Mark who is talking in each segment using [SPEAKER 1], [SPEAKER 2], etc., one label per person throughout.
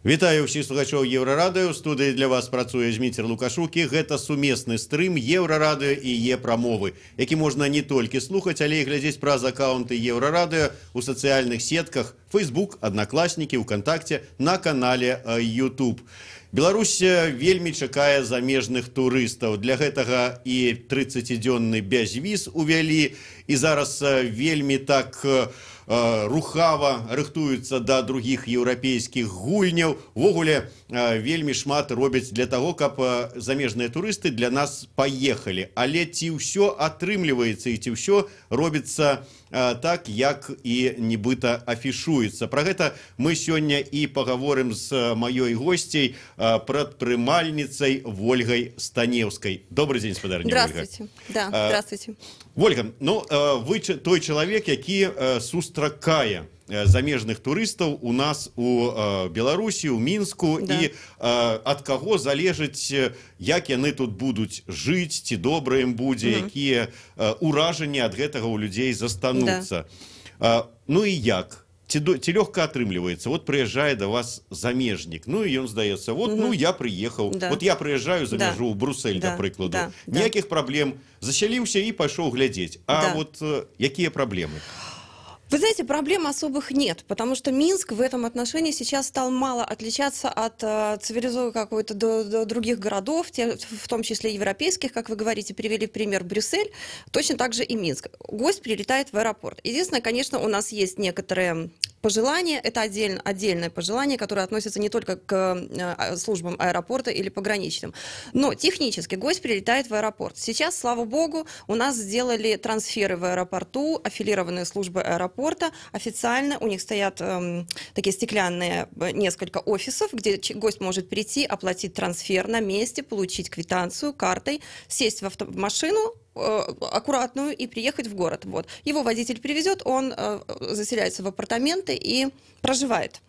[SPEAKER 1] Вітаю ўсіх слухачоў Еўрарадыё. У студыі для вас працуе Зміцер Лукашукі. Гэта сумесны стрым Еўрарадыё і Е-прамовы, які можна не толькі слухаць, але і глядзець праз аккаунты Еўрарадыё у сацыяльных сетках Facebook, Аднакласнікі, ВКонтакце, на канале YouTube. Беларусь вельмі чакае замежных турыстаў. Для гэтага і 30-дзённы бязвіз увялі, і зараз вельмі так рухава рыхтуюцца да другіх еўрапейскіх гульняў. Увогуле вельмі шмат робяць для таго, каб замежныя турысты для нас паехалі. Але ці ўсё атрымліваецца і ці ўсё робіцца так, як і нібыта афішуецца. Пра гэта мы сёння і пагаворым з маёй госцей, прадпрымальніцай Вольгай Станеўскай. Добрый дзень, спадарня Ольга.
[SPEAKER 2] Здравствуйте. Да, здравствуйте.
[SPEAKER 1] Ольга, ну, вы той чалавек, які сустракае замежных турыстаў у нас у Беларусі, у Мінску, да. І ад каго залежыць, як яны тут будуць жыць, ці добра ім будзе, якія ўражанні ад гэтага ў людзей застануцца. Да. Ну і як? Ці лёгка атрымліваецца? Вот прыязджае да вас замежнік, ну і ён здаецца, вот, ну я прыехаў, да. Вот я прыязджаю за мяжу ў Бруссель, да. Да прыкладу. Да. Ніякіх праблем, засяліўся і пайшоў глядзець. А да. Вот якія праблемы?
[SPEAKER 2] Вы знаете, проблем особых нет, потому что Минск в этом отношении сейчас стал мало отличаться от цивилизованных какой-то до других городов, в том числе европейских, как вы говорите, привели в пример Брюссель, точно так же и Минск. Гость прилетает в аэропорт. Единственное, конечно, у нас есть некоторые пожелания, это отдельное пожелание, которое относится не только к службам аэропорта или пограничным, но технически гость прилетает в аэропорт. Сейчас, слава богу, у нас сделали трансферы в аэропорту, аффилированные службы аэропорта, официально у них стоят такие стеклянные несколько офисов, где гость может прийти, оплатить трансфер на месте, получить квитанцию картой, сесть в машину, аккуратную, и приехать в город. Вот. Его водитель привезет, он заселяется в апартаменты и проживает.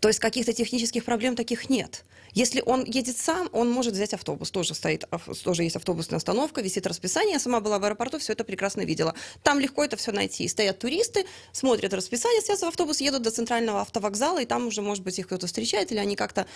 [SPEAKER 2] То есть каких-то технических проблем таких нет. Если он едет сам, он может взять автобус. Тоже есть автобусная остановка, висит расписание. Я сама была в аэропорту, все это прекрасно видела. Там легко это все найти. Стоят туристы, смотрят расписание, садятся в автобус, едут до центрального автовокзала, и там уже, может быть, их кто-то встречает, или они как-то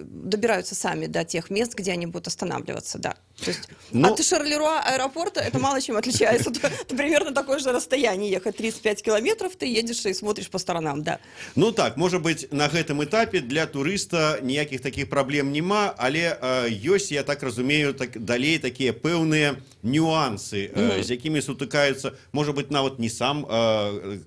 [SPEAKER 2] добираются сами до тех мест, где они будут останавливаться. Да. То есть от Шарлеруа аэропорта это мало чем отличается. Это примерно такое же расстояние. Ехать 35 километров, ты едешь и смотришь по сторонам. Да.
[SPEAKER 1] Ну так, может быть, на гэтым этапе для турыста ніякіх таких праблем няма, але ёсць, я так разумею, далей такія пэўныя нюансы, з якімі сутыкаюцца, можа быть, нават не сам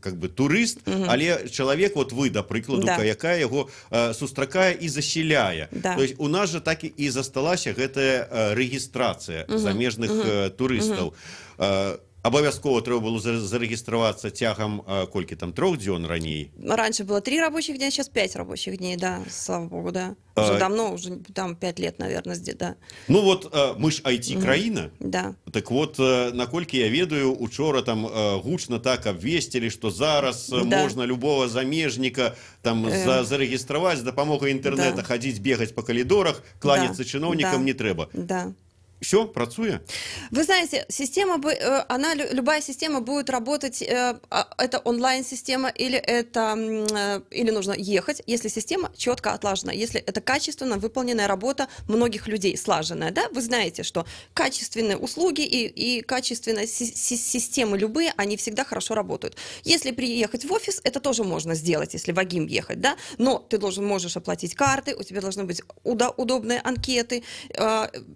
[SPEAKER 1] как бы турыст, але чалавек, вот вы, да прыкладу, да. Якая яго сустракае і засяляе. Да. То есть у нас же так і засталася гэтая рэгістрацыя замежных турыстаў. Абавязкова трэба было зарэгістравацца цягам колькі там 3 дзён раней.
[SPEAKER 2] Раньше было 3 рабочих дня, сейчас 5 рабочих дней, да, слава богу, да. Уже давно, уже там 5 лет, наверное, да.
[SPEAKER 1] Ну вот мы ж IT-краіна.
[SPEAKER 2] Да.
[SPEAKER 1] Так вот, наколькі я ведаю, учора там гучна так абвесцілі, што зараз можна любого замежніка там зарэгістраваць з дапамогай інтэрнэта, хадзіць, бегаць па калідорах, кланяцца чыноўнікам не трэба.
[SPEAKER 2] Да.
[SPEAKER 1] Все, працуе?
[SPEAKER 2] Вы знаете, любая система будет работать, это онлайн-система или нужно ехать, если система четко отлажена, если это качественно выполненная работа многих людей, слаженная, да? Вы знаете, что качественные услуги и качественные системы любые, они всегда хорошо работают. Если приехать в офис, это тоже можно сделать, если в Агим ехать, да? Но ты можешь оплатить карты, у тебя должны быть удобные анкеты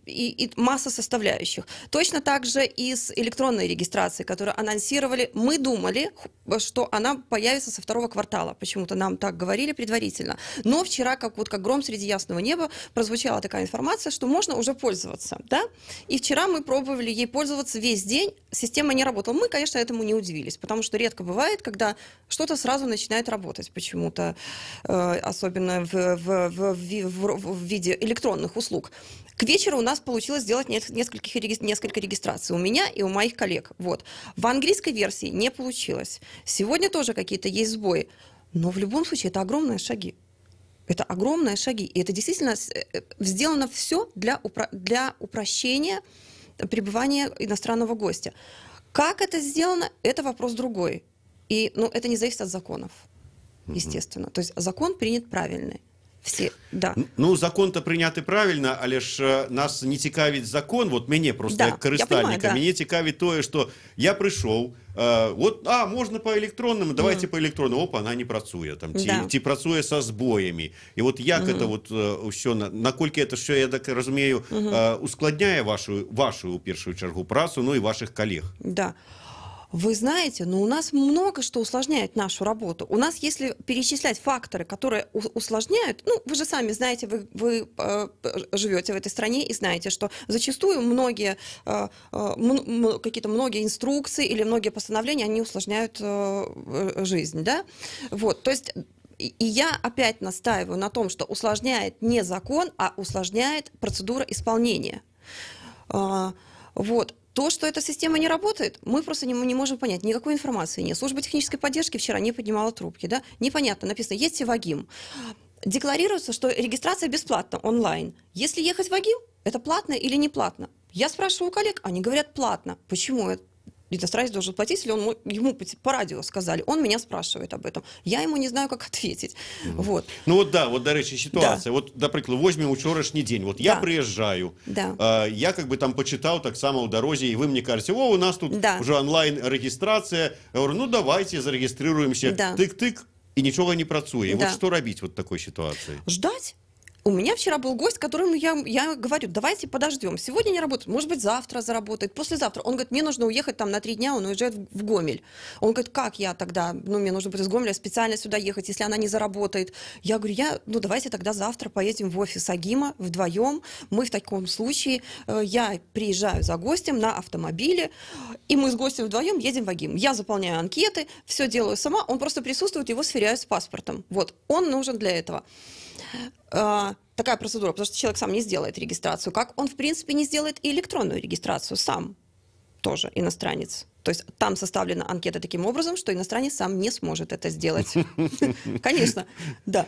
[SPEAKER 2] и масса составляющих. Точно так же и с электронной регистрацией, которую анонсировали. Мы думали, что она появится со 2-го квартала. Почему-то нам так говорили предварительно. Но вчера, как гром среди ясного неба, прозвучала такая информация, что можно уже пользоваться. Да? И вчера мы пробовали ей пользоваться весь день. Система не работала. Мы, конечно, этому не удивились, потому что редко бывает, когда что-то сразу начинает работать почему-то, особенно в виде электронных услуг. К вечеру у нас получилось сделать несколько регистраций у меня и у моих коллег. Вот. В английской версии не получилось. Сегодня тоже какие-то есть сбои. Но в любом случае это огромные шаги. Это огромные шаги. И это действительно сделано все для упрощения пребывания иностранного гостя. Как это сделано, это вопрос другой. И это не зависит от законов. естественно. То есть закон принят правильный. Все, да.
[SPEAKER 1] Ну, закон-то прийняти правильно, але ж нас не цікавить закон, вот мяне просто
[SPEAKER 2] Да,
[SPEAKER 1] як карыстальніка,
[SPEAKER 2] я понимаю,
[SPEAKER 1] мяне цікавить тое, што я прыйшоў, вот, можна по электроннаму, давайте по электроннаму, опа, она не працуе, там, ці працуе са збоямі. І вот як это вот ўсё, наколькі это що, я так разумею, ускладняе вашу, у першую чаргу, працу, ну і ваших коллег.
[SPEAKER 2] Да. Вы знаете, у нас много что усложняет нашу работу. У нас, если перечислять факторы, которые усложняют, вы же сами знаете, вы живете в этой стране и знаете, что зачастую какие-то многие инструкции или многие постановления, они усложняют жизнь, да? Вот, то есть... И я опять настаиваю на том, что усложняет не закон, а усложняет процедура исполнения. Вот. То, что эта система не работает, мы просто не можем понять. Никакой информации нет. Служба технической поддержки вчера не поднимала трубки. Да? Непонятно, написано, есть Севагим. Декларируется, что регистрация бесплатна онлайн. Если ехать в Агим, это платно или не платно? Я спрашиваю у коллег, они говорят платно. Почему? Иностранец должен платить, или ему по радио сказали, он меня спрашивает об этом. Я ему не знаю, как ответить. Вот.
[SPEAKER 1] Ну вот да, вот, до речі, ситуація. Да. Вот, наприклад, возьмем учорашній день. Вот я приезжаю, я как бы там почитал так само в дороге, и вы мне кажете, у нас тут уже онлайн-регистрация. Я говорю, ну давайте зарегистрируемся. Тык-тык, и ничего не працуе. Вот что робить вот в такой ситуации?
[SPEAKER 2] Ждать. У меня вчера был гость, которому я говорю, давайте подождем. Сегодня не работает, может быть, завтра заработает, послезавтра. Он говорит, мне нужно уехать там на 3 дня, он уезжает в Гомель. Он говорит, как я тогда, мне нужно будет из Гомеля специально сюда ехать, если она не заработает. Я говорю, давайте тогда завтра поедем в офис Агима вдвоем. Мы в таком случае, я приезжаю за гостем на автомобиле, и мы с гостем вдвоем едем в Агим. Я заполняю анкеты, все делаю сама, он просто присутствует, его сверяют с паспортом. Вот, он нужен для этого. Такая процедура, потому что человек сам не сделает регистрацию, как он, в принципе, не сделает и электронную регистрацию сам, тоже иностранец. То есть там составлена анкета таким образом, что иностранец сам не сможет это сделать. Конечно, да.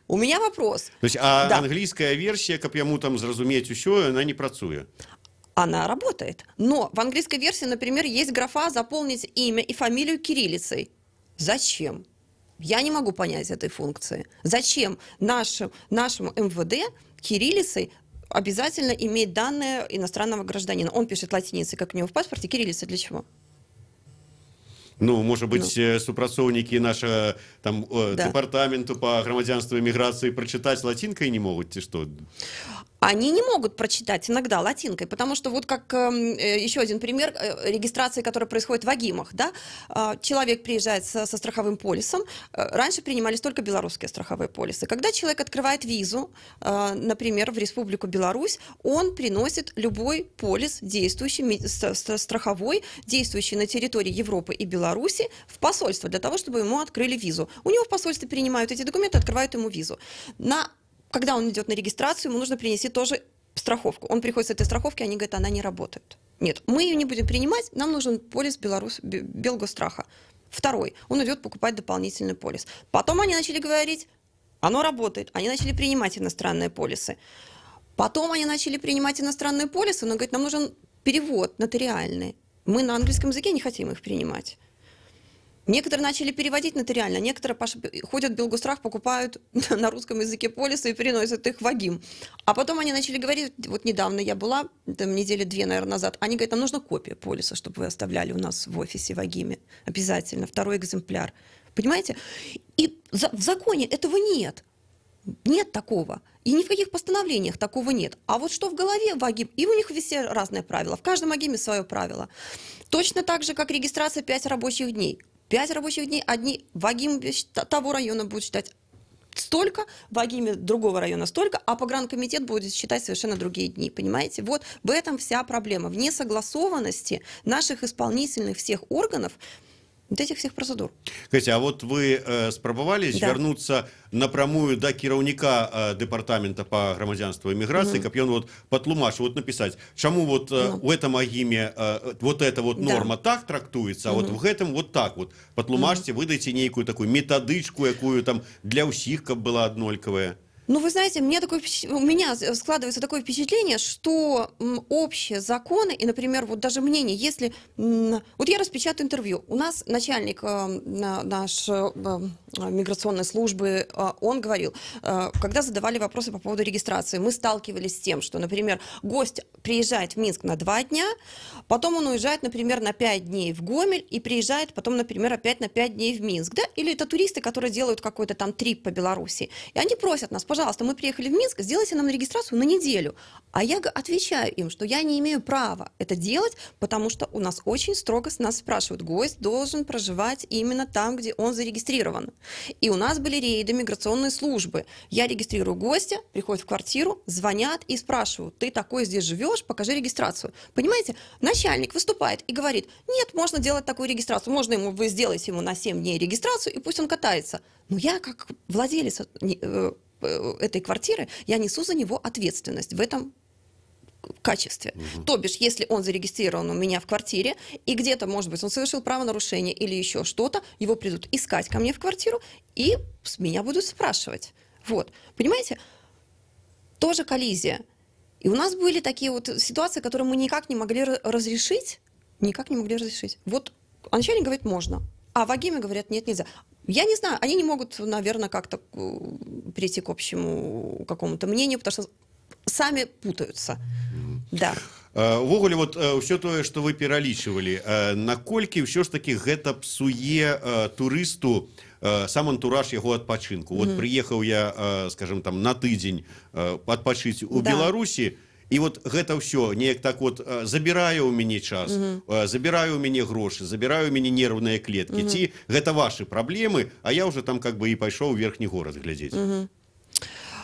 [SPEAKER 2] У меня вопрос.
[SPEAKER 1] То есть, английская версия, как ему там зразуметь усё, она не працуе?
[SPEAKER 2] Она работает. Но в английской версии, например, есть графа «заполнить имя и фамилию кириллицей». Зачем? Я не могу понять этой функции. Зачем нашему МВД кириллицей обязательно иметь данные иностранного гражданина? Он пишет латиницей, как у него в паспорте, кириллица для чего?
[SPEAKER 1] Ну, может быть, супрацоўнікі нашего там департаменту по грамадзянству и миграции прочитать латинкой не могут, что?
[SPEAKER 2] Они не могут прочитать иногда латинкой, потому что вот как еще один пример регистрации, которая происходит в Агимах. Да? Человек приезжает со страховым полисом. Раньше принимались только белорусские страховые полисы. Когда человек открывает визу, например, в Республику Беларусь, он приносит любой полис, действующий, страховой, действующий на территории Европы и Беларуси, в посольство, для того, чтобы ему открыли визу. У него в посольстве принимают эти документы, открывают ему визу. Когда он идет на регистрацию, ему нужно принести тоже страховку. Он приходит с этой страховки, они говорят, она не работает. Нет, мы ее не будем принимать, нам нужен полис Белгостраха. Второй, он идет покупать дополнительный полис. Потом они начали говорить, оно работает. Они начали принимать иностранные полисы. Потом они начали принимать иностранные полисы, но говорят, нам нужен перевод нотариальный. Мы на английском языке не хотим их принимать. Некоторые начали переводить нотариально, некоторые ходят в Белгострах, покупают на русском языке полисы и приносят их в Агим. А потом они начали говорить, вот недавно я была, там, недели 2, наверное, назад, они говорят, нам нужна копия полиса, чтобы вы оставляли у нас в офисе в Агиме. Обязательно, 2-й экземпляр. Понимаете? И в законе этого нет. Нет такого. И ни в каких постановлениях такого нет. А вот что в голове в Агим, и у них везде разные правила. В каждом Агиме свое правило. Точно так же, как регистрация 5 рабочих дней. 5 рабочих дней, одни в Агиме того района будут считать столько, в Агиме другого района столько, а погранкомитет будет считать совершенно другие дни, понимаете? Вот в этом вся проблема, в несогласованности наших исполнительных всех органов, вот этих всех процедур.
[SPEAKER 1] Катя, а вот вы спробовали звярнуцца напрямую до кіраўніка департамента по грамадзянству и миграции, каб ён вот патлумачыў, вот написать, чему вот в этом Агиме вот эта вот норма так трактуется, а вот в этом вот так вот. Патлумачьте, выдайте некую такую методичку, якую там для ўсіх, каб была аднолькавая.
[SPEAKER 2] Ну, вы знаете, у меня складывается такое впечатление, что общие законы и, например, вот даже мнение, если... Вот я распечатаю интервью. У нас начальник наш миграционной службы, он говорил, когда задавали вопросы по поводу регистрации, мы сталкивались с тем, что, например, гость приезжает в Минск на 2 дня, потом он уезжает, например, на 5 дней в Гомель и приезжает потом, например, опять на 5 дней в Минск, да? Или это туристы, которые делают какой-то там трип по Беларуси, и они просят нас: пожалуйста, мы приехали в Минск, сделайте нам регистрацию на неделю. А я отвечаю им, что я не имею права это делать, потому что у нас очень строго с нас спрашивают: гость должен проживать именно там, где он зарегистрирован. И у нас были рейды миграционной службы. Я регистрирую гостя, приходит в квартиру, звонят и спрашивают: ты такой здесь живешь, покажи регистрацию. Понимаете, начальник выступает и говорит: нет, можно делать такую регистрацию, можно ему, вы сделаете ему на 7 дней регистрацию, и пусть он катается. Но я, как владелец этой квартиры, я несу за него ответственность в этом качестве. То бишь, если он зарегистрирован у меня в квартире, и где-то, может быть, он совершил правонарушение или еще что-то, его придут искать ко мне в квартиру, и с меня будут спрашивать. Вот. Понимаете? Тоже коллизия. И у нас были такие вот ситуации, которые мы никак не могли разрешить. Никак не могли разрешить. Вот начальник говорит: можно. А в Агиме говорят: нет, нельзя. Я не знаю, они не могут, наверное, как-то прийти к общему какому-то мнению, потому что сами путаются. Да.
[SPEAKER 1] Увогуле, вот все тое, што вы пералічвалі, наколькі ўсё ж таки гэта псуе турысту сам антураж яго адпачынку. Вот прыехаў я, скажем, там на тыдзень адпачыць у Беларусі, і вот гэта ўсё неяк так вот забірае ў мяне час, забірае ў мяне грошы, забірае ў мяне нервныя клеткі. Ці гэта ваши праблемы, а я уже там как бы і пайшоў у верхні горад глядзець.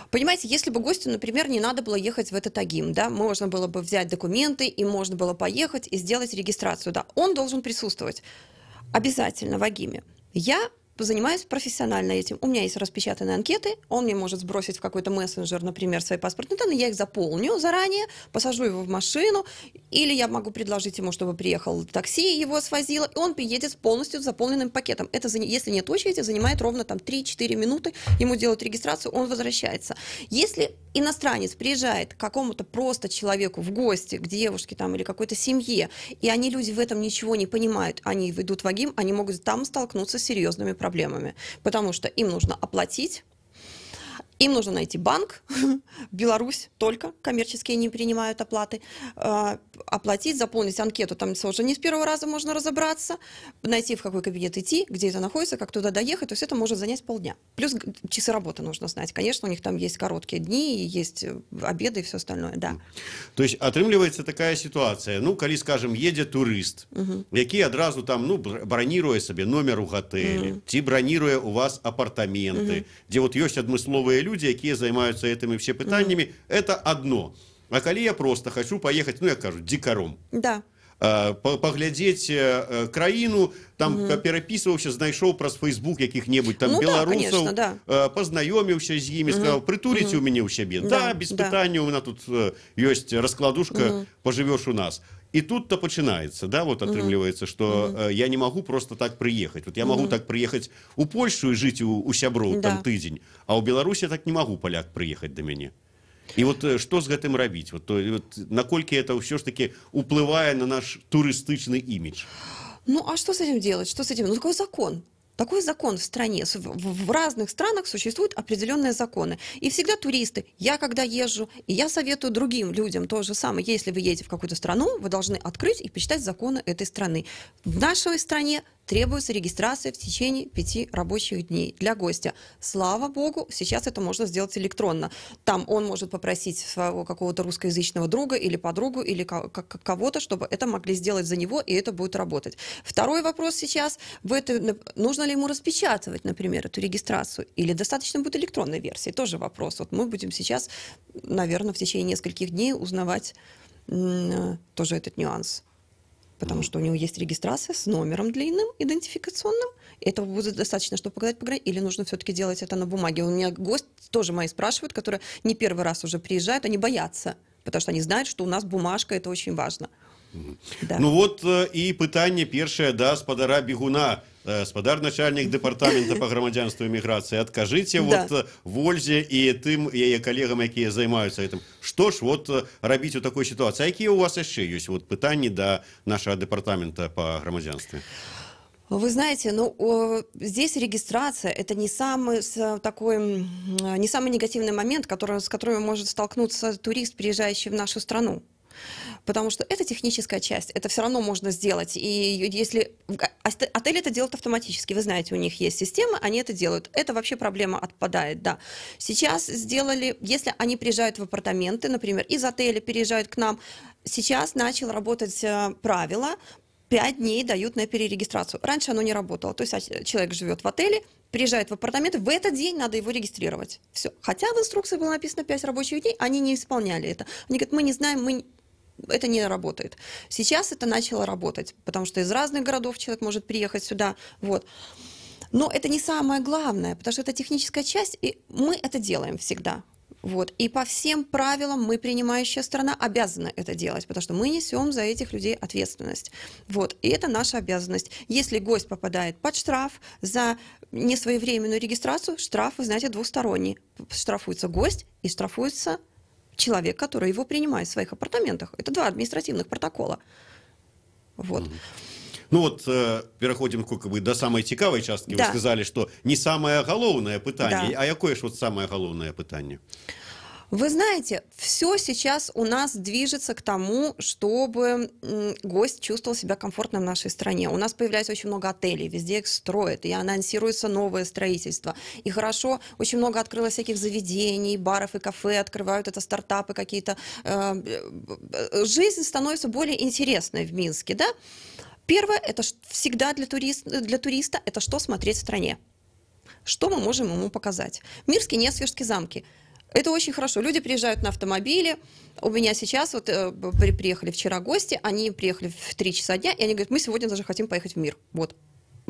[SPEAKER 2] Понимаете, если бы гостю, например, не надо было ехать в этот Агим, да, можно было бы взять документы, и можно было поехать и сделать регистрацию, да, он должен присутствовать обязательно в Агиме. Я занимаюсь профессионально этим. У меня есть распечатанные анкеты, он мне может сбросить в какой-то мессенджер, например, свои паспортные данные, я их заполню заранее, посажу его в машину, или я могу предложить ему, чтобы приехал такси, его свозило, и он приедет с полностью заполненным пакетом. Это, если нет очереди, занимает ровно там 3-4 минуты, ему делают регистрацию, он возвращается. Если иностранец приезжает к какому-то просто человеку в гости, к девушке там или какой-то семье, и они, люди, в этом ничего не понимают, они идут в Агим, они могут там столкнуться с серьезными проблемами, потому что им нужно оплатить, им нужно найти банк, Беларусь только, коммерческие не принимают оплаты, оплатить, заполнить анкету, там уже не с первого раза можно разобраться, найти, в какой кабинет идти, где это находится, как туда доехать, то есть это может занять полдня. Плюс часы работы нужно знать, конечно, у них там есть короткие дни, есть обеды и все остальное, да.
[SPEAKER 1] То есть атрымліваецца такая ситуация, ну, калі, скажем, едзе турыст, які адразу там, ну, браніруе сабе номер у гатэлі, ці браніруе у вас апартаменты, дзе вот ёсць адмысловыя люди, якія займаюцца этими все пытаннями, это одно. А калі я просто хочу поехать, ну, я кажу, дикаром,
[SPEAKER 2] да.
[SPEAKER 1] Поглядзець краіну, там перапісваўся, знайшоў праз Facebook якіх-небудзь там беларусаў, пазнаёміўся з імі, сказаў: прытуліце ў мяне ў сябе. Да, без пытанняў, у нас тут ёсць раскладушка, пожывёш у нас. И тут-то начинается, да, вот отрымливается, что я не могу просто так приехать. Вот я могу так приехать у Польшу и жить у сяброў там тыдзень, а у Беларуси я так не могу, поляк, приехать до мяне. И вот что с гэтым рабіць? Вот наколькі это все ж таки уплывае на наш туристичный имидж?
[SPEAKER 2] Ну, а что с этим делать? Что с этим? Ну, такой закон. Такой закон в стране. В разных странах существуют определенные законы. И всегда туристы, я когда езжу, и я советую другим людям то же самое. Если вы едете в какую-то страну, вы должны открыть и почитать законы этой страны. В нашей стране требуется регистрация в течение 5 рабочих дней для гостя. Слава богу, сейчас это можно сделать электронно. Там он может попросить своего какого-то русскоязычного друга или подругу, или кого-то, чтобы это могли сделать за него, и это будет работать. Второй вопрос сейчас, нужно ли ему распечатывать, например, эту регистрацию, или достаточно будет электронной версии, тоже вопрос. Вот мы будем сейчас, наверное, в течение нескольких дней узнавать тоже этот нюанс. Потому что у него есть регистрация с номером длинным, идентификационным. Этого будет достаточно, чтобы показать по границе. Или нужно все-таки делать это на бумаге. У меня гость тоже мои спрашивают, которые не первый раз уже приезжают, они боятся, потому что они знают, что у нас бумажка, это очень важно. Да.
[SPEAKER 1] Ну вот и пытанне першае да спадара бегуна. спадар начальник департамента по грамадзянству і міграцыі, адкажыце
[SPEAKER 2] Да.
[SPEAKER 1] вот Вользе і тым яе калегам, якія займаюцца гэтым. Што ж вот рабіць у такой сітуацыі? А якія у вас яшчэ ёсць вот пытанні да нашага департамента по грамадзянстве?
[SPEAKER 2] Вы знаете, ну, здесь регистрация – это не самый не самый негативный момент, с которым может столкнуться турист, приезжающий в нашу страну. Потому что это техническая часть, это все равно можно сделать. И если отель это делает автоматически, вы знаете, у них есть система, они это делают. Это вообще проблема отпадает, да. Сейчас сделали, если они приезжают в апартаменты, например, из отеля переезжают к нам, сейчас начало работать правило, 5 дней дают на перерегистрацию. Раньше оно не работало. То есть человек живет в отеле, приезжает в апартаменты, в этот день надо его регистрировать. Все. Хотя в инструкции было написано 5 рабочих дней, они не исполняли это. Они говорят, мы не знаем, это не работает. Сейчас это начало работать, потому что из разных городов человек может приехать сюда. Вот. Но это не самое главное, потому что это техническая часть, и мы это делаем всегда. Вот. И по всем правилам мы, принимающая сторона, обязаны это делать, потому что мы несем за этих людей ответственность. Вот. И это наша обязанность. Если гость попадает под штраф за несвоевременную регистрацию, штраф, вы знаете, двусторонний. Штрафуется гость и штрафуется человек, который его принимает в своих апартаментах. Это 2 административных протокола. Вот.
[SPEAKER 1] Ну вот пераходзім до самой цікавай часткі.
[SPEAKER 2] Да.
[SPEAKER 1] Вы сказали, что не самое галоўнае пытанне,
[SPEAKER 2] Да.
[SPEAKER 1] а якое ж вот самое галоўнае пытанне?
[SPEAKER 2] Вы знаете, все сейчас у нас движется к тому, чтобы гость чувствовал себя комфортно в нашей стране. У нас появляется очень много отелей, везде их строят, и анонсируется новое строительство. И хорошо, очень много открылось всяких заведений, баров и кафе, открывают это стартапы какие-то. Жизнь становится более интересной в Минске, да? Первое, это всегда для туриста, это что смотреть в стране. Что мы можем ему показать? Мирские, Несвежские замки. Это очень хорошо. Люди приезжают на автомобиле. У меня сейчас, вот приехали вчера гости, они приехали в 3 часа дня, и они говорят, мы сегодня даже хотим поехать в Мир. Вот.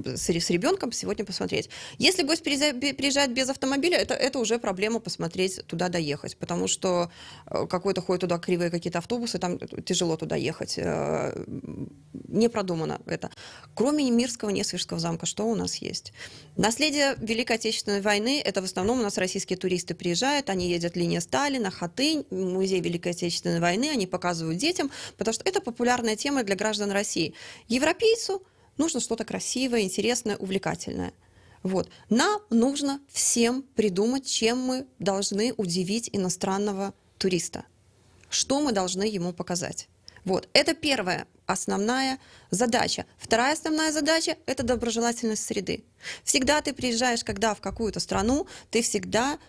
[SPEAKER 2] С ребенком сегодня посмотреть. Если гость приезжает без автомобиля, это уже проблема посмотреть, туда доехать, потому что какой-то ходят туда кривые какие-то автобусы, там тяжело туда ехать. Не продумано это. Кроме Мирского, Несвежского замка, что у нас есть? Наследие Великой Отечественной войны, это в основном у нас российские туристы приезжают, они едят линия Сталина, Хатынь, музей Великой Отечественной войны, они показывают детям, потому что это популярная тема для граждан России. Европейцу нужно что-то красивое, интересное, увлекательное. Вот. Нам нужно всем придумать, чем мы должны удивить иностранного туриста. Что мы должны ему показать. Вот. Это первая основная задача. Вторая основная задача – это доброжелательность среды. Всегда ты приезжаешь, когда в какую-то страну, ты всегда...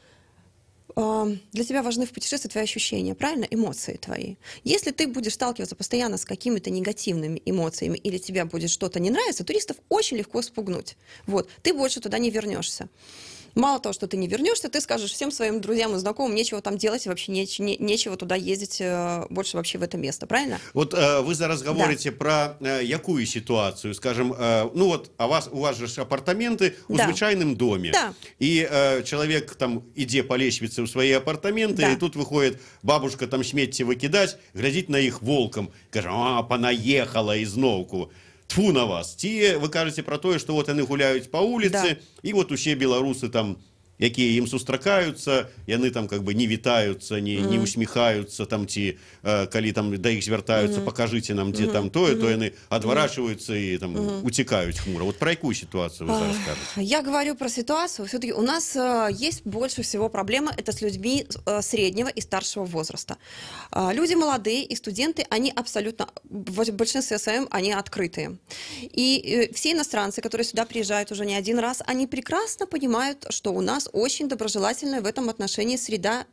[SPEAKER 2] Для тебя важны в путешествии твои ощущения, правильно? Эмоции твои. Если ты будешь сталкиваться постоянно с какими-то негативными эмоциями или тебе будет что-то не нравиться, туристов очень легко спугнуть. Вот. Ты больше туда не вернешься. Мало того, что ты не вернешься, ты скажешь всем своим друзьям и знакомым, нечего там делать, вообще нечего туда ездить больше вообще в это место, правильно?
[SPEAKER 1] Вот вы зараз говорите про якую ситуацию, скажем, ну вот у вас же апартаменты у звычайным доме,
[SPEAKER 2] да.
[SPEAKER 1] И человек там идет по лестнице в свои апартаменты,
[SPEAKER 2] да.
[SPEAKER 1] И тут выходит бабушка там смецце выкидать, глядит на их волком, кажа, понаехала изноўку. Тьфу на вас. Ці вы кажаце про тое, што вот яны гуляюць па вуліцы, і вот усе беларусы там, якія ім сустракаюцца, яны там как бы не вітаюцца, не усміхаюцца там, ці калі там да іх звяртаюцца, пакажыце нам, дзе там тое, то яны адварачваюцца і там уцікаюць хмура. Вот про якую ситуацию вы зараз скажете?
[SPEAKER 2] Я говорю про ситуацию. Все-таки у нас есть больше всего проблема, это с людьми среднего и старшего возраста. Люди молодые и студенты, они абсолютно, в большинстве своем, они открытые. И все иностранцы, которые сюда приезжают уже не один раз, они прекрасно понимают, что у нас очень доброжелательная в этом отношении среда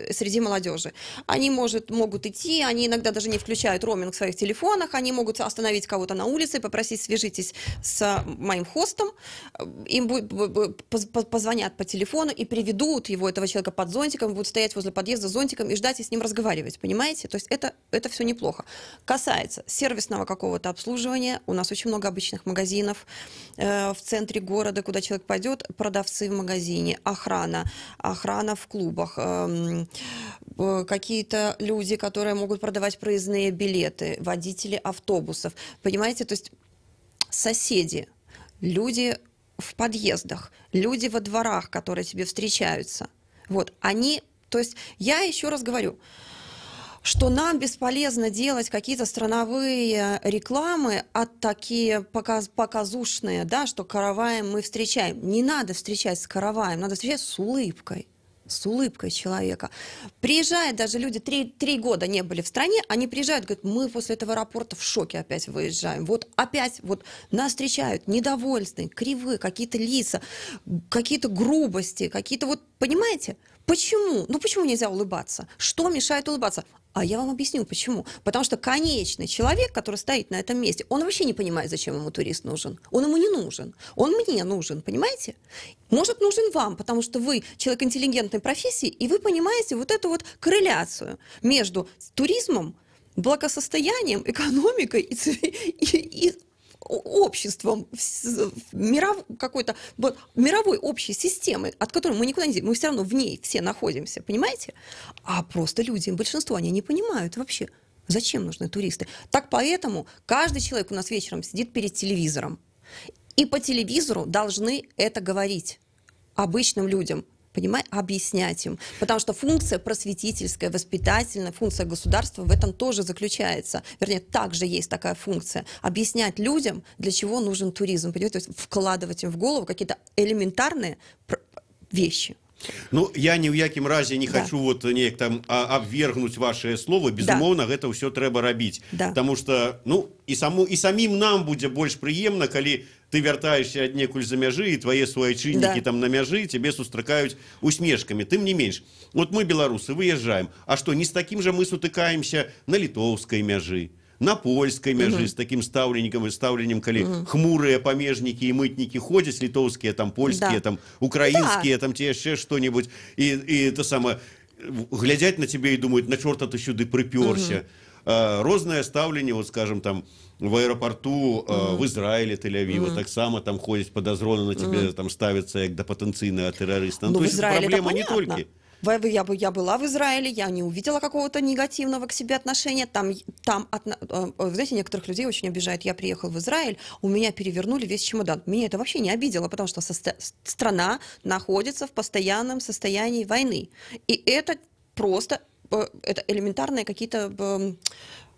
[SPEAKER 2] среди молодежи. Они могут идти, они иногда даже не включают роуминг в своих телефонах, они могут остановить кого-то на улице и попросить свяжитесь с моим хостом, им позвонят по телефону и приведут его, этого человека, под зонтиком, будут стоять возле подъезда с зонтиком и ждать и с ним разговаривать, понимаете? То есть это все неплохо. Касается сервисного какого-то обслуживания, у нас очень много обычных магазинов в центре города, куда человек пойдет, продавцы в магазине, охрана в клубах, какие-то люди, которые могут продавать проездные билеты, водители автобусов, понимаете, то есть соседи. люди в подъездах, люди во дворах, которые тебе встречаются. Вот, они, то есть я еще раз говорю, что нам бесполезно делать какие-то страновые рекламы, такие показушные, да, что караваем мы встречаем. Не надо встречать с караваем, надо встречать с улыбкой человека. Приезжают даже люди, 3 года не были в стране, они приезжают, говорят, мы после этого аэропорта в шоке опять выезжаем. Вот опять вот нас встречают недовольные, кривые, какие-то лица, какие-то грубости, какие-то вот, понимаете? Почему? Ну почему нельзя улыбаться? Что мешает улыбаться? А я вам объясню, почему. Потому что конечный человек, который стоит на этом месте, он вообще не понимает, зачем ему турист нужен. Он ему не нужен. Он мне нужен, понимаете? Может, нужен вам, потому что вы человек интеллигентной профессии, и вы понимаете вот эту вот корреляцию между туризмом, благосостоянием, экономикой и обществом, какой-то вот, мировой общей системы, от которой мы никуда не денемся, мы все равно в ней все находимся, понимаете? А просто люди, большинство, они не понимают вообще, зачем нужны туристы. Так поэтому каждый человек у нас вечером сидит перед телевизором, и по телевизору должны это говорить обычным людям, понимаете, объяснять им. Потому что функция просветительская, воспитательная, функция государства в этом тоже заключается. Вернее, также есть такая функция. Объяснять людям, для чего нужен туризм. Понимаете? То есть вкладывать им в голову какие-то элементарные вещи.
[SPEAKER 1] Ну, я ні ў якім разе не хочу вот неяк там абвергнуць ваши словы, безумоўна, гэта ўсё трэба рабіць. Потому что, ну, і самім нам будзе больш прыемна, калі ты вяртаешься аднекуль за мяжы, і твае суайчыннікі там на мяжы тебе сустракаюць усмешкамі. Тым не менш, вот мы, беларусы, выезжаем, а что, не с таким же мы сутыкаемся на літоўскай мяжы, на польской мяжы с таким ставленнем, калі хмурые памежники и мытники ходят, литовские, там, польские, там, украинские, там, те еще что-нибудь, и это самое, глядят на тебя и думают, на черта ты сюда приперся. Розное ставленне, вот, скажем, там, в аэропорту в Израиле, Тель-Авива, так само там ходят подозренно на тебе, там, ставятся как до потенциального террориста. Ну, то есть проблема не только...
[SPEAKER 2] Я была в Израиле, я не увидела какого-то негативного к себе отношения. Там, знаете, некоторых людей очень обижает. Я приехал в Израиль, у меня перевернули весь чемодан. Меня это вообще не обидело, потому что страна находится в постоянном состоянии войны. И это просто, это элементарные какие-то...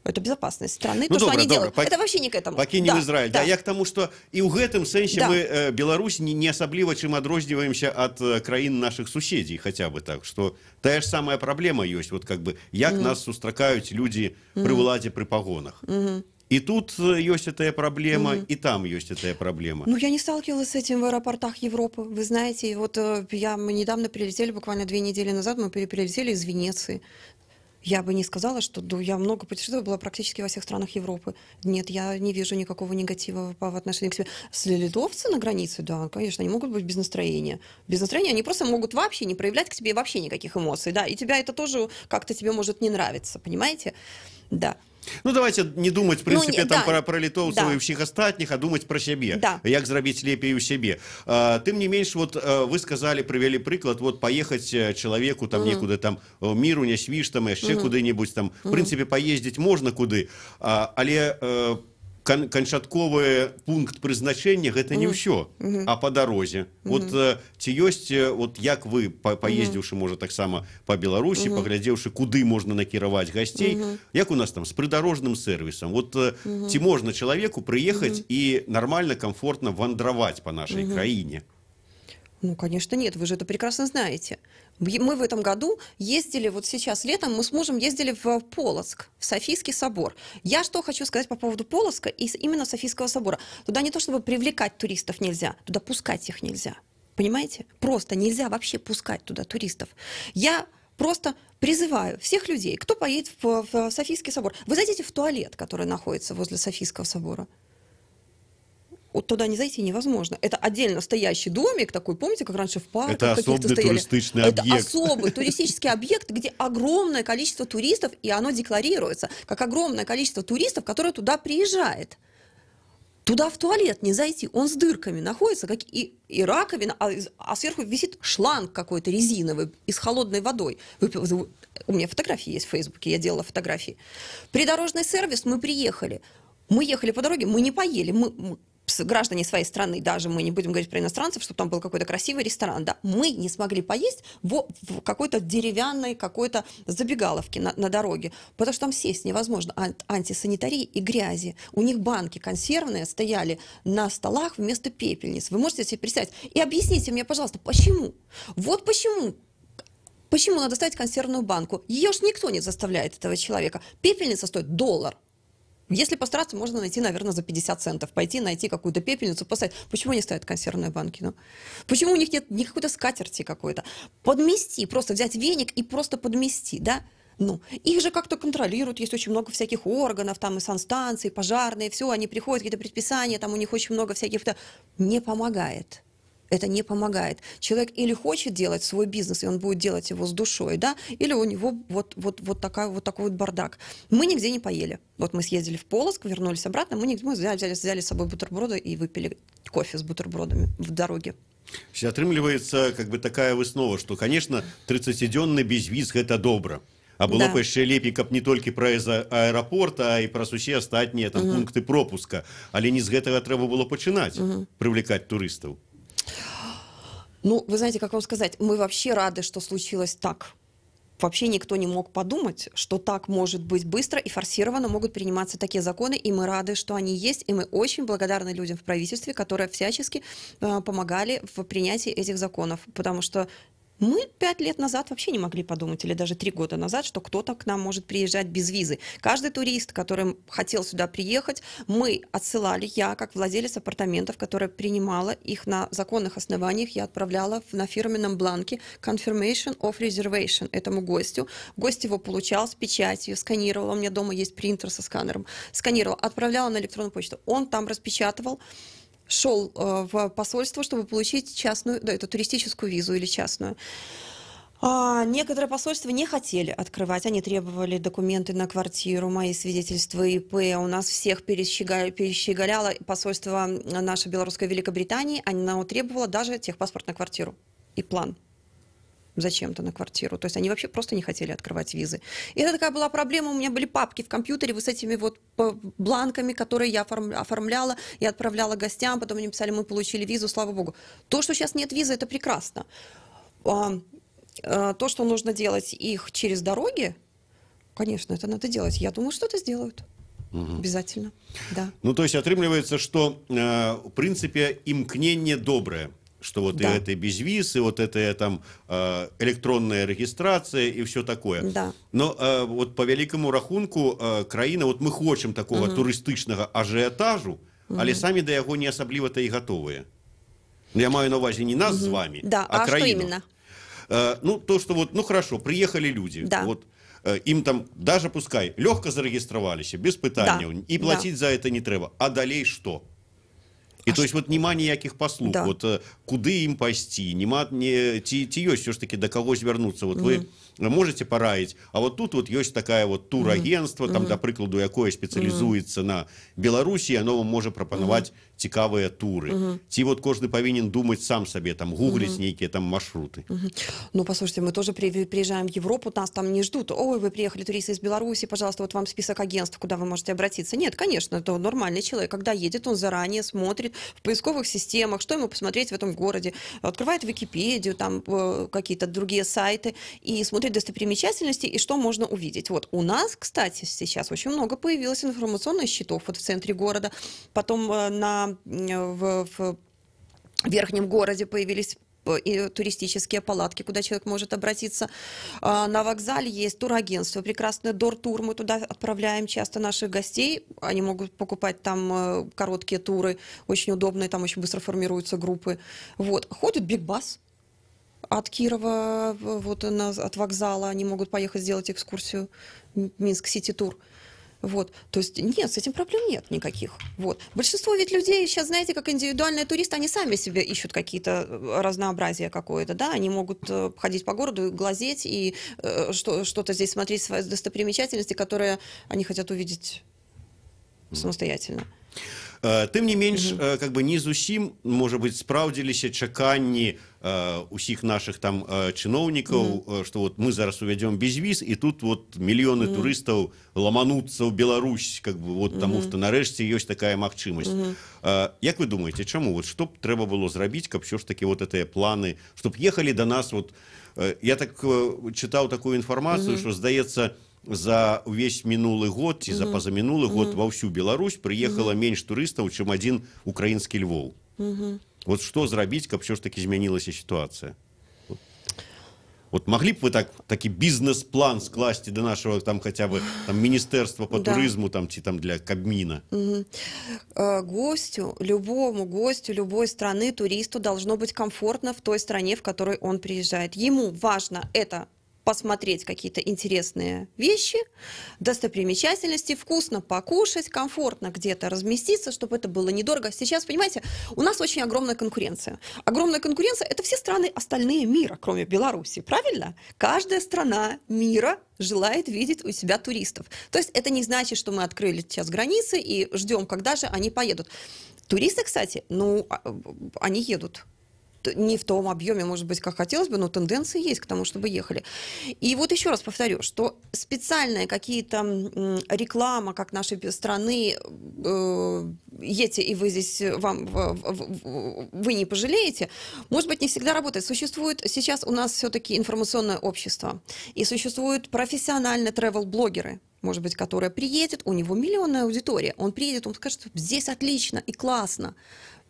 [SPEAKER 2] Это безопасность страны,
[SPEAKER 1] ну,
[SPEAKER 2] то, что они делают. Это вообще не к этому.
[SPEAKER 1] Покинем Израиль. Да, я к тому, что и в этом сенсе мы, Беларусь, не особливо чем отрозниваемся от краин наших суседей, хотя бы так, что та же самая проблема есть, вот как бы, як нас сустракают люди при владе, при погонах. И тут есть эта проблема, и там есть эта проблема.
[SPEAKER 2] Ну, я не сталкивалась с этим в аэропортах Европы. Вы знаете, вот мы недавно прилетели, буквально 2 недели назад, мы прилетели из Венеции. Я бы не сказала, что я много путешествовала, была практически во всех странах Европы. Нет, я не вижу никакого негатива по отношению к себе. Литовцы на границе, да, конечно, они могут быть без настроения. Без настроения они просто могут вообще не проявлять к тебе вообще никаких эмоций, да, и тебя это тоже как-то тебе может не нравиться, понимаете? Да.
[SPEAKER 1] Ну, давайте не думать, в принципе, про литовцев и всех остальных, а думать про себе. Як зрабіць лепей у себе. Тым не менш, вот вы сказали, привели приклад, вот поехать человеку там некуда, там, миру, не свіж, там, еще куды-нибудь там, в принципе, поездить можно куды, але канчатковы пункт прызначэння гэта не ўсё, а по дарозе. Вот ці ёсць, вот як вы, паездзіўшы, можа, таксама по Беларусі, паглядзеўшы, куды можна накіраваць гасцей, як у нас там с прыдарожным сервисом, вот ці можна человеку приехать и нормально, комфортно вандраваць по нашей краине?
[SPEAKER 2] Ну, конечно, нет, вы же это прекрасно знаете. Мы в этом году ездили, вот сейчас летом мы с мужем ездили в Полоцк, в Софийский собор. Я что хочу сказать по поводу Полоцка и именно Софийского собора. Туда не то чтобы привлекать туристов нельзя, туда пускать их нельзя. Понимаете? Просто нельзя вообще пускать туда туристов. Я просто призываю всех людей, кто поедет в Софийский собор, вы зайдите в туалет, который находится возле Софийского собора. Вот туда не зайти невозможно. Это отдельно стоящий домик такой, помните, как раньше в парках
[SPEAKER 1] каких-то стояли? Это особый туристический объект.
[SPEAKER 2] Это особый туристический объект, где огромное количество туристов, и оно декларируется, как огромное количество туристов, которые туда приезжает. Туда в туалет не зайти, он с дырками находится, как и раковина, а сверху висит шланг какой-то резиновый и с холодной водой. У меня фотографии есть в Фейсбуке, я делала фотографии. Придорожный сервис, мы приехали. Мы ехали по дороге, мы не поели, мы граждане своей страны, даже мы не будем говорить про иностранцев, чтобы там был какой-то красивый ресторан, да, мы не смогли поесть в какой-то деревянной какой-то забегаловке на дороге, потому что там сесть невозможно от антисанитарии и грязи. У них банки консервные стояли на столах вместо пепельниц. Вы можете себе представить? И объясните мне, пожалуйста, почему? Вот почему. Почему надо ставить консервную банку? Ее ж никто не заставляет, этого человека. Пепельница стоит $1. Если постараться, можно найти, наверное, за 50 центов. Пойти, найти какую-то пепельницу, поставить. Почему они ставят консервные банки? Ну? Почему у них нет ни какой-то скатерти какой-то? Подмести, просто взять веник и просто подмести, да? Ну, их же как-то контролируют, есть очень много всяких органов, там и санстанции, и пожарные, все, они приходят, какие-то предписания, там у них очень много всяких... Не помогает. Это не помогает. Человек или хочет делать свой бизнес, и он будет делать его с душой, да, или у него вот такой вот бардак. Мы нигде не поели. Вот мы съездили в Полоцк, вернулись обратно, мы взяли с собой бутерброды и выпили кофе с бутербродами в дороге.
[SPEAKER 1] Атрымліваецца как бы такая выснова, что, конечно, 30-дзённы безвіз гэта добра. А было б яшчэ лепей, каб не толькі праз аэрапорт, а і праз усе астатнія там пункты пропуска. Але не з гэтага трэба было пачынаць, прывлекаць турыстаў.
[SPEAKER 2] Ну, вы знаете, как вам сказать, мы вообще рады, что случилось так. Вообще никто не мог подумать, что так может быть быстро и форсированно могут приниматься такие законы, и мы рады, что они есть, и мы очень благодарны людям в правительстве, которые всячески помогали в принятии этих законов, потому что мы 5 лет назад вообще не могли подумать, или даже 3 года назад, что кто-то к нам может приезжать без визы. Каждый турист, который хотел сюда приехать, мы отсылали, я, как владелец апартаментов, которая принимала их на законных основаниях, я отправляла на фирменном бланке Confirmation of Reservation этому гостю. Гость его получал с печатью, сканировал, у меня дома есть принтер со сканером, сканировал, отправляла на электронную почту. Он там распечатывал, шел в посольство, чтобы получить частную, да, эту туристическую визу или частную. Некоторые посольства не хотели открывать, они требовали документы на квартиру, мои свидетельства ИП. У нас всех перещеголяло посольство наше белорусское в Великобритании, оно требовало даже техпаспорт на квартиру и план зачем-то на квартиру. То есть они вообще просто не хотели открывать визы. И это такая была проблема. У меня были папки в компьютере вот с этими вот бланками, которые я оформляла и отправляла гостям. Потом они писали, мы получили визу, слава богу. То, что сейчас нет визы, это прекрасно. То, что нужно делать их через дороги, конечно, это надо делать. Я думаю, что это сделают. Обязательно. Да.
[SPEAKER 1] Ну, то есть атрымліваецца, что в принципе імкненне добрае. Что вот и это безвиз, и вот это там электронная регистрация и все такое.
[SPEAKER 2] Да.
[SPEAKER 1] Но вот по великому рахунку краіна, вот мы хочем такого турыстычнага ажыятажу, але самі да яго не асабліва-то і гатовыя. Я маю на увазі не нас з вами, а краіну.
[SPEAKER 2] Что именно?
[SPEAKER 1] Ну, то, что вот, ну хорошо, приехали люди,
[SPEAKER 2] да.
[SPEAKER 1] вот, им там даже пускай легко зарегистрировались, без пытания, и платить за это не треба. А далей что? И то есть вот нема ніяких паслуг, вот куды им пайсці, нема ці ёсць все ж таки до кого звярнуцца, вот вы можете параіць, а вот тут вот ёсць такая вот турагентство, там, да прыкладу, якое спецыялізуецца на Беларусі, оно вам можа прапанаваць цікавыя туры. Ці вот кожны павінен думаць сам сабе, там, гугліць нейкія там маршруты.
[SPEAKER 2] Ну, послушайте, мы тоже приезжаем в Европу, нас там не ждут. Ой, вы приехали, туристы из Беларуси, пожалуйста, вот вам список агентств, куда вы можете обратиться. Нет, конечно, это нормальный человек. Когда едет, он заранее смотрит в поисковых системах, что ему посмотреть в этом городе, открывает Википедию, там какие-то другие сайты и смотрит достопримечательности и что можно увидеть. Вот у нас, кстати, сейчас очень много появилось информационных щитов вот в центре города, потом в верхнем городе появились и туристические палатки, куда человек может обратиться. На вокзале есть турагентство, прекрасный Дор-тур, мы туда отправляем часто наших гостей, они могут покупать там короткие туры, очень удобные, там очень быстро формируются группы. Вот. Ходит Биг-бас от Кирова, вот, от вокзала, они могут поехать сделать экскурсию, Минск-Сити-тур. Вот. То есть нет, с этим проблем нет никаких. Вот. Большинство ведь людей сейчас, знаете, как индивидуальные туристы, они сами себе ищут какие-то разнообразие какое-то, да, они могут ходить по городу, глазеть и что-то здесь смотреть, свои достопримечательности, которые они хотят увидеть самостоятельно.
[SPEAKER 1] Тым не менш как бы не зусім можа быть спраўдзіліся чаканні усіх наших там чыноўнікаў, что вот мы зараз увядзём безвіз і тут вот мільёны турыстаў ламануцца ў Беларусь, как бы вот таму што нарэшце ёсць такая магчымасць. Як вы думаеце, чаму вот што б трэба было зрабіць, каб ўсё ж таки вот гэтыя планы, чтоб ехалі до нас? Вот я так чытаў такую інфармацыю, что здаецца, за увесь мінулы год ці за пазамінулы год ва ўсю Беларусь прыехала менш турыстаў, чым адзін украінскі Львоў. Вот што зрабіць, каб ўсё ж таки змянілася сітуацыя? Вот могли б вы такі бізнес-план скласці до нашего там хотя бы там міністэрства по турызму там ці там для Кабміна?
[SPEAKER 2] Любому гостю любой страны, туристу должно быть комфортно в той стране, в которой он приезжает. Ему важно это посмотреть какие-то интересные вещи, достопримечательности, вкусно покушать, комфортно где-то разместиться, чтобы это было недорого. Сейчас, понимаете, у нас очень огромная конкуренция. Огромная конкуренция – это все страны остальные мира, кроме Беларуси, правильно? Каждая страна мира желает видеть у себя туристов. То есть это не значит, что мы открыли сейчас границы и ждем, когда же они поедут. Туристы, кстати, они едут. Не в том объеме, может быть, как хотелось бы, но тенденции есть к тому, чтобы ехали. И вот еще раз повторю, что специальные какие-то реклама, как нашей страны, едьте, и вы здесь, вы не пожалеете, может быть, не всегда работает. Существует сейчас у нас все-таки информационное общество, и существуют профессиональные travel-блогеры, может быть, которая приедет, у него миллионная аудитория, он приедет, он скажет, здесь отлично и классно.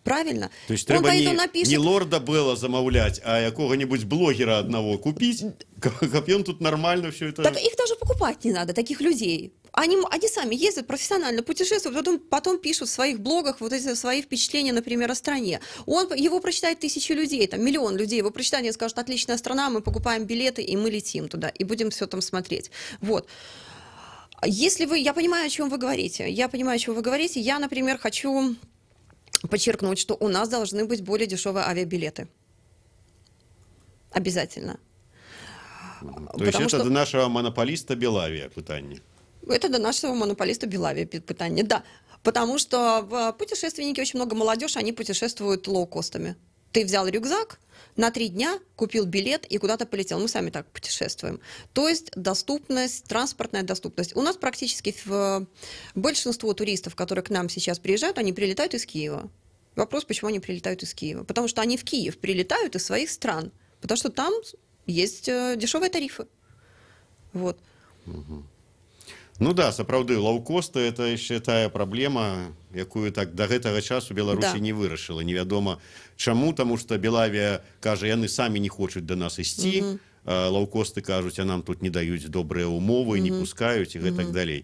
[SPEAKER 2] Правильно?
[SPEAKER 1] То есть трэба не лорда Белла замаўляць, а якога-нибудь блогера одного купить, каб ён тут нормально все это...
[SPEAKER 2] Так их даже покупать не надо, таких людей. Они сами ездят, профессионально путешествуют, потом пишут в своих блогах вот эти свои впечатления, например, о стране. Его прочитает 1000 людей, там, миллион людей, его прочитают и скажут, отличная страна, мы покупаем билеты, и мы летим туда, и будем все там смотреть. Вот. Если я понимаю, о чем вы говорите, я, например, хочу подчеркнуть, что у нас должны быть более дешевые авиабилеты. Обязательно.
[SPEAKER 1] То есть это до нашего монополиста Белавия пытание?
[SPEAKER 2] Это до нашего монополиста Белавия пытание, да. Потому что путешественники, очень много молодежи, они путешествуют лоукостами. Ты взял рюкзак, на 3 дня купил билет и куда-то полетел. Мы сами так путешествуем. То есть доступность, транспортная доступность. У нас практически большинство туристов, которые к нам сейчас приезжают, они прилетают из Киева. Вопрос, почему они прилетают из Киева? Потому что они в Киев прилетают из своих стран. Потому что там есть дешевые тарифы. Вот.
[SPEAKER 1] Ну да, сапраўды, лоукосты – это яшчэ тая праблема, якую так да гэтага часу Беларусі не вырашыла. Невядома чаму, таму што Белавія кажа, яны самі не хочуць да нас ісці, лоукосты кажуць, а нам тут не даюць добрыя умовы, не пускаюць і гэтак далей.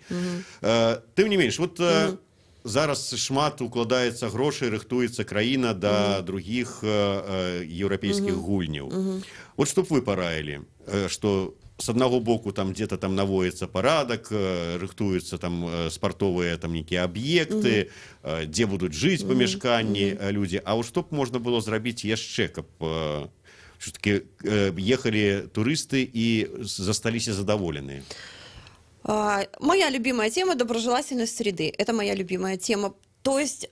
[SPEAKER 1] Тым не менш, вот зараз шмат укладаецца грошай, рыхтуецца краіна да другіх еўрапейскіх гульняў. Вот што б вы параілі, што с одного боку там где-то там наводится порядок, рыхтуются там спортовые там некие объекты, где будут жить помешканні люди, а вот что б можно было зрабіць яшчэ, каб все-таки ехали туристы и засталіся задоволенные?
[SPEAKER 2] Моя любимая тема – доброжелательность среды. Это моя любимая тема. То есть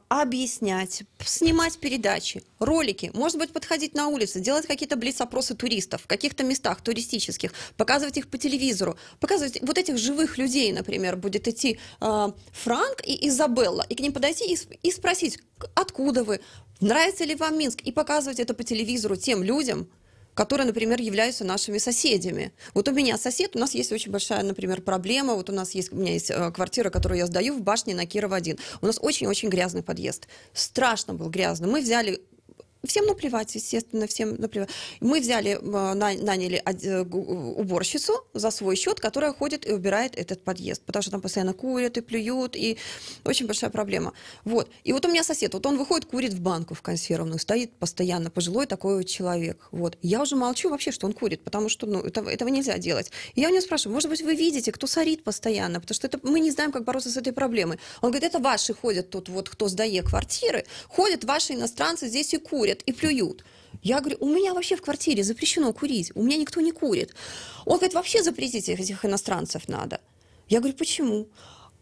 [SPEAKER 2] объяснять, снимать передачи, ролики, может быть, подходить на улице, делать какие-то блиц-опросы туристов в каких-то местах туристических, показывать их по телевизору, показывать вот этих живых людей, например, будет идти Франк и Изабелла, и к ним подойти и спросить, откуда вы, нравится ли вам Минск, и показывать это по телевизору тем людям, которые, например, являются нашими соседями. Вот у меня сосед, у нас есть очень большая, например, проблема. Вот у меня есть квартира, которую я сдаю в башне на Кирова-1. У нас очень-очень грязный подъезд. Страшно был грязный. Мы взяли... Всем наплевать, естественно, всем наплевать. Мы взяли, наняли уборщицу за свой счет, которая ходит и убирает этот подъезд, потому что там постоянно курят и плюют, и очень большая проблема. Вот. И вот у меня сосед, вот он выходит, курит в банку в консервную, стоит постоянно, пожилой такой вот человек. Вот. Я уже молчу вообще, что он курит, потому что этого нельзя делать. И я у него спрашиваю, может быть, вы видите, кто сорит постоянно, потому что мы не знаем, как бороться с этой проблемой. Он говорит, это ваши ходят тут, вот кто сдает квартиры, ходят ваши иностранцы здесь и курят, и плюют. Я говорю, у меня вообще в квартире запрещено курить, у меня никто не курит. Он говорит, вообще запретить этих иностранцев надо. Я говорю, почему?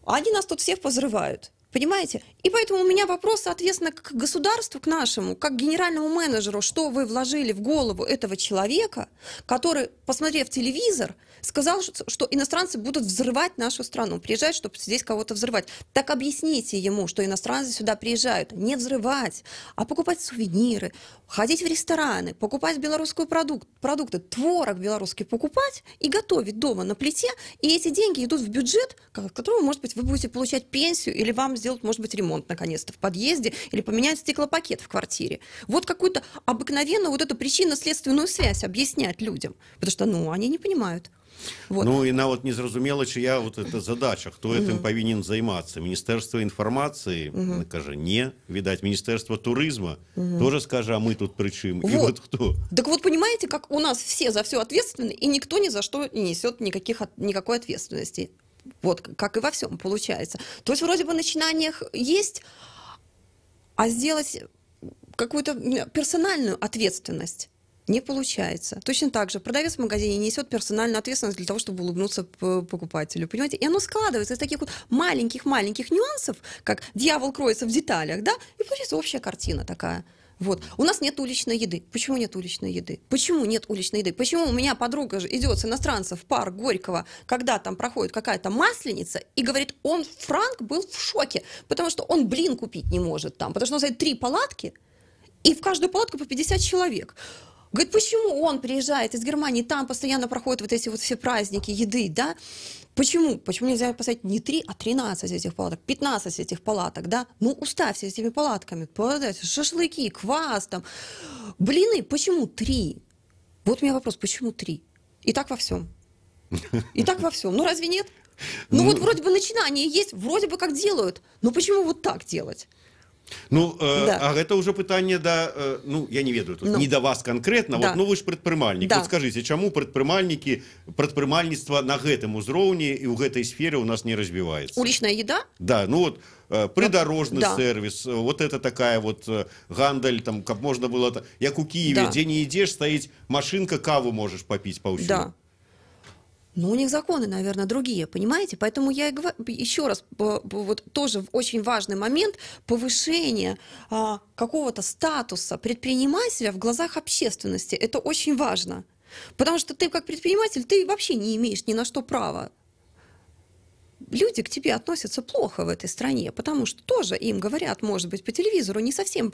[SPEAKER 2] Они нас тут всех позрывают. Понимаете? И поэтому у меня вопрос, соответственно, к государству, к нашему, как генеральному менеджеру, что вы вложили в голову этого человека, который, посмотрев телевизор, сказал, что иностранцы будут взрывать нашу страну, приезжают, чтобы здесь кого-то взрывать. Так объясните ему, что иностранцы сюда приезжают не взрывать, а покупать сувениры, ходить в рестораны, покупать белорусскую продукты, творог белорусский покупать и готовить дома на плите, и эти деньги идут в бюджет, от которого, может быть, вы будете получать пенсию, или вам сделать, может быть, ремонт наконец-то в подъезде, или поменять стеклопакет в квартире. Вот какую-то обыкновенную вот эту причинно-следственную связь объяснять людям, потому что, ну, они не понимают. Вот.
[SPEAKER 1] Ну і нават не зразумела, чия вот эта задача, хто гэтым павінен займацца. Міністэрства інфармацыі кажа не, відаць, міністэрства турызма тоже скажа, а мы тут пры чым?
[SPEAKER 2] Вот.
[SPEAKER 1] І вот хто?
[SPEAKER 2] Так вот, понимаете, как у нас все за все ответственны, и никто ни за что не несет никакой ответственности. Вот, как и во всем получается. То есть вроде бы в начинаниях есть, а сделать какую-то персональную ответственность не получается. Точно так же продавец в магазине несет персональную ответственность для того, чтобы улыбнуться покупателю. Понимаете? И оно складывается из таких вот маленьких-маленьких нюансов, как дьявол кроется в деталях, да, и получается общая картина такая. Вот. У нас нет уличной еды. Почему нет уличной еды? Почему нет уличной еды? Почему у меня подруга же идет с иностранцев в парк Горького, когда там проходит какая-то масленица, и говорит, Франк был в шоке, потому что он блин купить не может там, потому что у нас стоит 3 палатки, и в каждую палатку по 50 человек. Говорит, почему он приезжает из Германии, там постоянно проходят вот эти вот все праздники еды, да? Почему? Почему нельзя поставить не 3, а 13 этих палаток, 15 этих палаток, да? Ну, уставьте этими палатками, шашлыки, квас там, блины, почему 3? Вот у меня вопрос, почему 3? И так во всем. И так во всем. Ну, разве нет? Ну, вот вроде бы начинание есть, вроде бы как делают, но почему вот так делать?
[SPEAKER 1] Ну,
[SPEAKER 2] да.
[SPEAKER 1] А гэта ўжо пытанне да, ну, я не ведаю, тут, не да вас канкрэтна,
[SPEAKER 2] да.
[SPEAKER 1] вот, ну, вы ж прадпрымальнік.
[SPEAKER 2] Да.
[SPEAKER 1] Вот скажыце, чаму прадпрымальніцтва на гэтым узроўні і ў гэтай сфере у нас не развіваецца?
[SPEAKER 2] Уличная еда?
[SPEAKER 1] Да, ну вот придорожный
[SPEAKER 2] да.
[SPEAKER 1] сервис, вот это такая вот гандаль, там, как можно было, як у Киеве,
[SPEAKER 2] да.
[SPEAKER 1] где не идешь, стоит машинка, каву можешь попить повсюду.
[SPEAKER 2] Да. Ну, у них законы, наверное, другие, понимаете? Поэтому я и говорю, еще раз, вот тоже очень важный момент повышения какого-то статуса предпринимателя в глазах общественности. Это очень важно. Потому что ты как предприниматель, ты вообще не имеешь ни на что права. Люди к тебе относятся плохо в этой стране, потому что тоже им говорят, может быть, по телевизору не совсем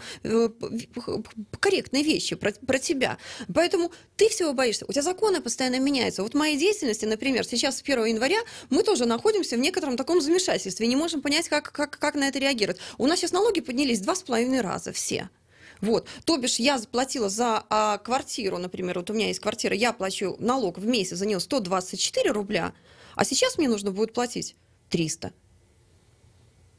[SPEAKER 2] корректные вещи про тебя. Поэтому ты всего боишься. У тебя законы постоянно меняются. Вот в моей деятельности, например, сейчас с 1 января мы тоже находимся в некотором таком замешательстве, не можем понять, как на это реагировать. У нас сейчас налоги поднялись 2,5 раза все. Вот. То бишь я заплатила за квартиру, например, вот у меня есть квартира, я плачу налог в месяц за нее 124 рубля, а сейчас мне нужно будет платить 300.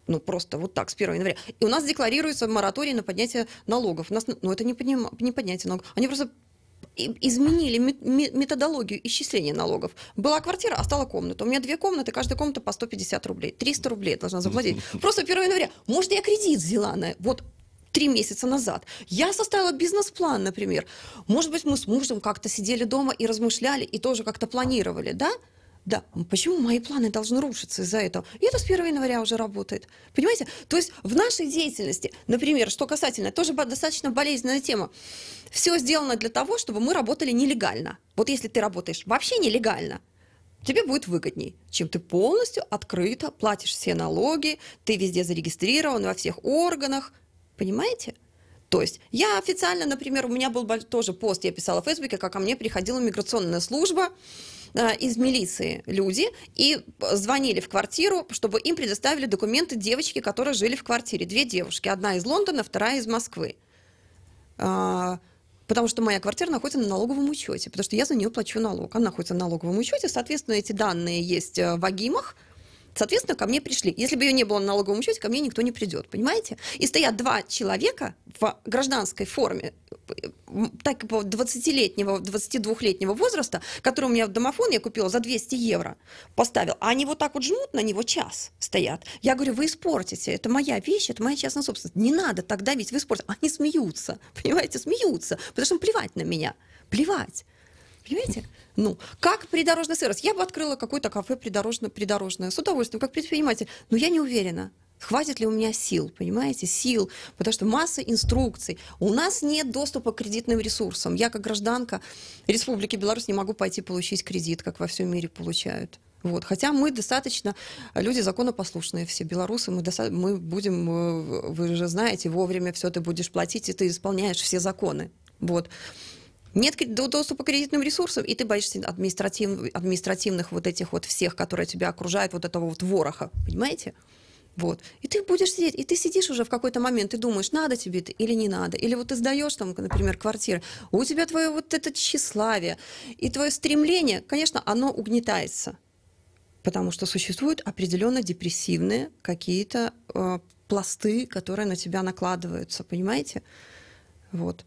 [SPEAKER 2] Ну, просто вот так, с 1 января. И у нас декларируется мораторий на поднятие налогов. У нас, ну, это не поднятие налогов. Они просто изменили методологию исчисления налогов. Была квартира, а стала комната. У меня 2 комнаты, каждая комната по 150 рублей. 300 рублей я должна заплатить. Просто 1 января. Может, я кредит взяла на... Вот 3 месяца назад. Я составила бизнес-план, например. Может быть, мы с мужем как-то сидели дома и размышляли, и тоже как-то планировали, да? Да, почему мои планы должны рушиться из-за этого? И это с 1 января уже работает. Понимаете? То есть в нашей деятельности, например, что касательно, тоже достаточно болезненная тема, все сделано для того, чтобы мы работали нелегально. Вот если ты работаешь вообще нелегально, тебе будет выгодней, чем ты полностью открыто платишь все налоги, ты везде зарегистрирован во всех органах. Понимаете? То есть я официально, например, у меня был тоже пост, я писала в Фейсбуке, как ко мне приходила миграционная служба, из милиции люди, и звонили в квартиру, чтобы им предоставили документы девочки, которые жили в квартире. 2 девушки, одна из Лондона, вторая из Москвы. Потому что моя квартира находится на налоговом учете, потому что я за нее плачу налог. Она находится на налоговом учете, соответственно, эти данные есть в Агимах. Соответственно, ко мне пришли. Если бы ее не было на налоговом учете, ко мне никто не придет, понимаете? И стоят 2 человека в гражданской форме, так 20-летнего, 22-летнего возраста, который у меня в домофон я купила за 200 евро, поставил, а они вот так вот жмут на него час, стоят. Я говорю, вы испортите, это моя вещь, это моя частная собственность, не надо так давить, вы испортите. Они смеются, понимаете, смеются, потому что им плевать на меня, плевать. Понимаете? Ну, как придорожный сервис. Я бы открыла какое-то кафе придорожное с удовольствием, как предприниматель. Но я не уверена. Хватит ли у меня сил, понимаете, сил, потому что масса инструкций. У нас нет доступа к кредитным ресурсам. Я, как гражданка Республики Беларусь, не могу пойти получить кредит, как во всем мире получают. Вот. Хотя мы достаточно, люди законопослушные все, белорусы, мы будем, вы же знаете, вовремя все ты будешь платить, и ты исполняешь все законы. Вот. Нет доступа к кредитным ресурсам, и ты боишься административных вот этих вот всех, которые тебя окружают, вот этого вот вороха, понимаете? Вот. И ты будешь сидеть, и ты сидишь уже в какой-то момент, и думаешь, надо тебе это или не надо. Или вот ты сдаешь там, например, квартиру, у тебя твое вот это тщеславие и твое стремление, конечно, оно угнетается. Потому что существуют определенно депрессивные какие-то пласты, которые на тебя накладываются, понимаете? Вот.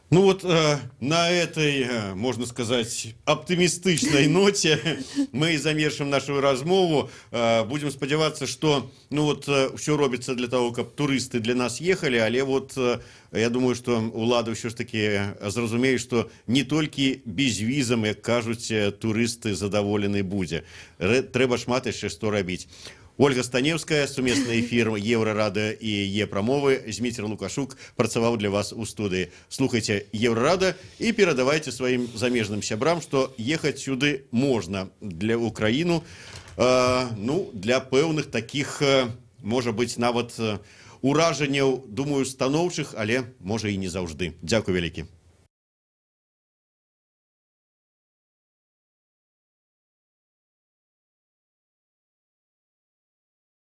[SPEAKER 1] Ну вот на этой, можно сказать, оптимистичной ноте мы завершим нашу размову. Будем сподіватися, что ну вот все робится для того, чтобы туристы для нас ехали, але вот я думаю, что улады все ж таки зразумеют, что не только безвизом, як кажуть, туристы задоволены будзе. Трэба шмат яшчэ што рабіць. Ольга Станевская, сумесны эфір Еўрарадыё і Е-прамовы. Зміцер Лукашук працаваў для вас у студыі. Слухайце Еўрарадыё і перадавайце сваім замежным сябрам, што ехаць сюды можна для Украіну. Ну, для пэўных такіх, можа быць, нават уражанняў, думаю, станоўчых, але можа і не заўжды. Дзякуй вялікі.